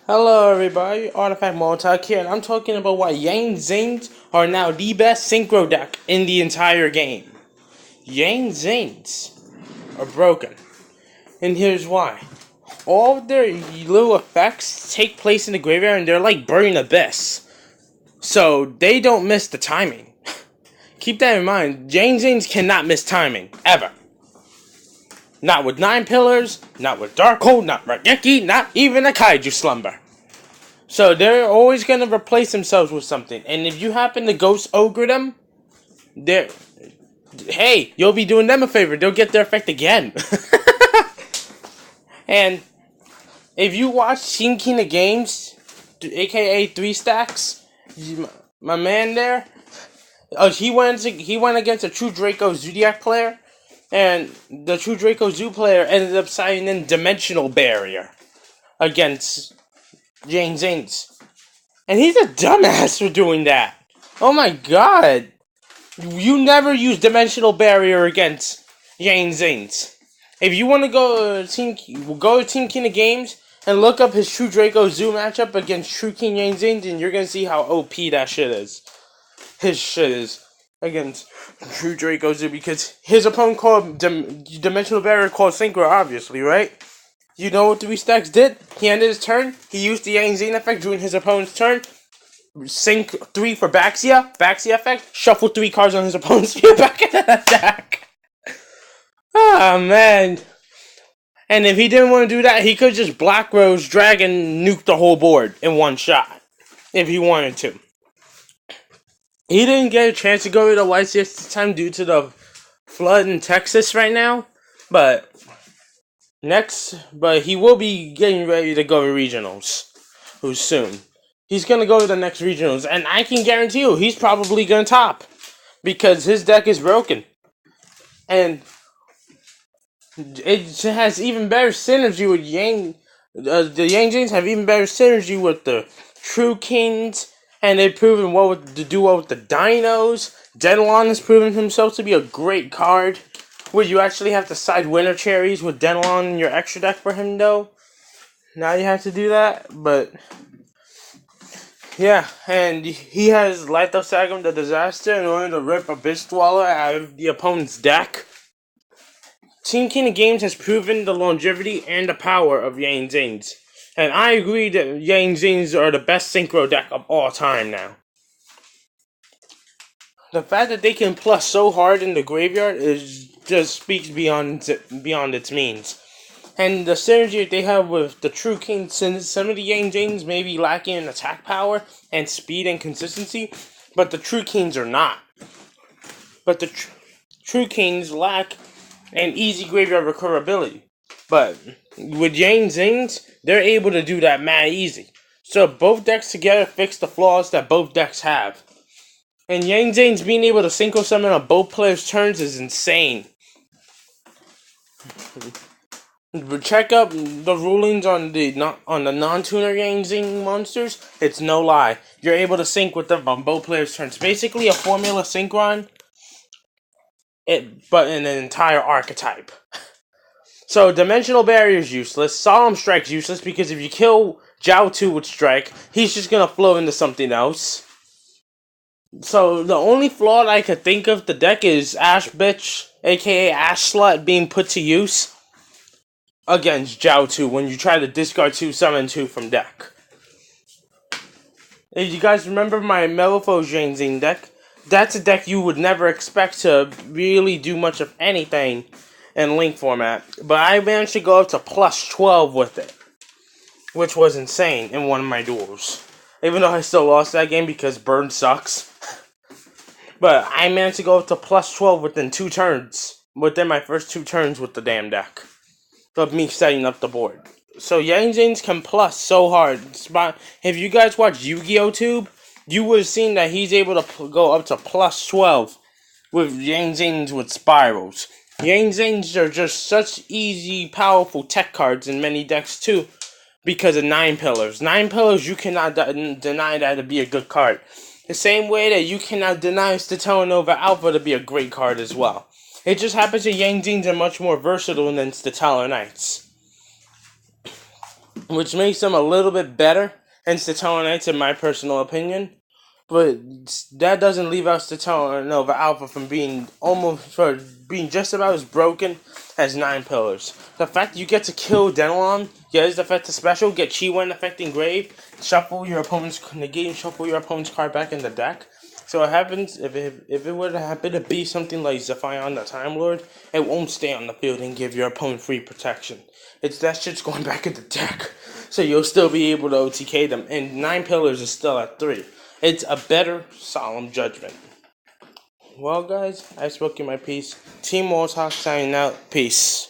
Hello everybody, Artifact Montauk here, and I'm talking about why Zings are now the best synchro deck in the entire game. Zings are broken, and here's why. All of their little effects take place in the graveyard, and they're like Burning Abyss, so they don't miss the timing. Keep that in mind, Zings cannot miss timing, ever. Not with 9 Pillars, not with Darkhold, not Rageki, not even a Kaiju Slumber. So they're always going to replace themselves with something. And if you happen to Ghost Ogre them, hey, you'll be doing them a favor. They'll get their effect again. And if you watch Team King of Games, aka 3 Stacks, my man there, he went against a True Draco Zodiac player, and the True Draco Zoo player ended up signing in Dimensional Barrier against Zings. And he's a dumbass for doing that. Oh my god. You never use Dimensional Barrier against Zings. If you want to go to Team King of Games and look up his True Draco Zoo matchup against True King Zings, and you're going to see how OP that shit is. His shit is against True Draco Zoo, because his opponent called Dimensional Barrier called Synchro, obviously, right? You know what 3 Stacks did? He ended his turn. He used the Zing effect during his opponent's turn. Sync 3 for Baxia effect. Shuffle 3 cards on his opponent's field back into the deck. Ah, man. And if he didn't want to do that, he could just Black Rose Dragon nuke the whole board in one shot. If he wanted to. He didn't get a chance to go to the White Series this time due to the flood in Texas right now. But he will be getting ready to go to regionals soon. He's going to go to the next regionals, and I can guarantee you he's probably going to top, because his deck is broken. And it has even better synergy with the Zings have even better synergy with the True Kings, and they've proven to do well with the Dinos. Denelon has proven himself to be a great card. Would you actually have to side Winter Cherries with Denelon in your extra deck for him, though? Now you have to do that, but yeah, and he has Lithos Sagum the Disaster in order to rip Abyss Dweller out of the opponent's deck. Team King of Games has proven the longevity and the power of Zings. And I agree that Zings are the best synchro deck of all time now. The fact that they can plus so hard in the graveyard just speaks beyond its means. And the synergy they have with the True King, some of the Zings may be lacking in attack power and speed and consistency, but the True Kings are not. But the True Kings lack an easy graveyard recoverability. But with Zings, they're able to do that mad easy. So both decks together fix the flaws that both decks have. And Zings being able to synchro summon on both players' turns is insane. Check up the rulings on the non-tuner Zing monsters. It's no lie. You're able to sync with them on both players' turns. Basically a formula synchron, but in an entire archetype. So Dimensional Barrier is useless. Solemn Strike's useless because if you kill Jiao 2 with Strike, he's just gonna flow into something else. So the only flaw I could think of the deck is Ash Bitch, aka Ash Slut, being put to use against Jiao 2 when you try to discard 2, summon 2 from deck. If you guys remember my Melifo Zing deck, that's a deck you would never expect to really do much of anything in Link format. But I managed to go up to plus 12 with it, which was insane in one of my duels. Even though I still lost that game because Burn sucks. But I managed to go up to plus 12 within my first 2 turns with the damn deck. Of me setting up the board. So Zings can plus so hard. If you guys watch Yu-Gi-Oh! Tube, you would have seen that he's able to go up to plus 12 with Zings with spirals. Zings are just such easy, powerful tech cards in many decks too, because of 9 Pillars. 9 Pillars, you cannot deny that to be a good card. The same way that you cannot deny Stellanova Alpha to be a great card as well. It just happens that Zings are much more versatile than Stellar Knights. which makes them a little bit better than Statonites in my personal opinion. But that doesn't leave out Statonova Alpha from being just about as broken as 9 pillars. The fact that you get to kill Denelon, get his effective special, get Chi Wen affecting Grave, shuffle your opponent's card back in the deck. So what happens if it were to happen to be something like Zephion the Time Lord, it won't stay on the field and give your opponent free protection. It's that shit's going back in the deck, so you'll still be able to OTK them. And 9 pillars is still at 3. It's a better solemn judgment. Well, guys, I've spoken my piece. Team Warthog signing out. Peace.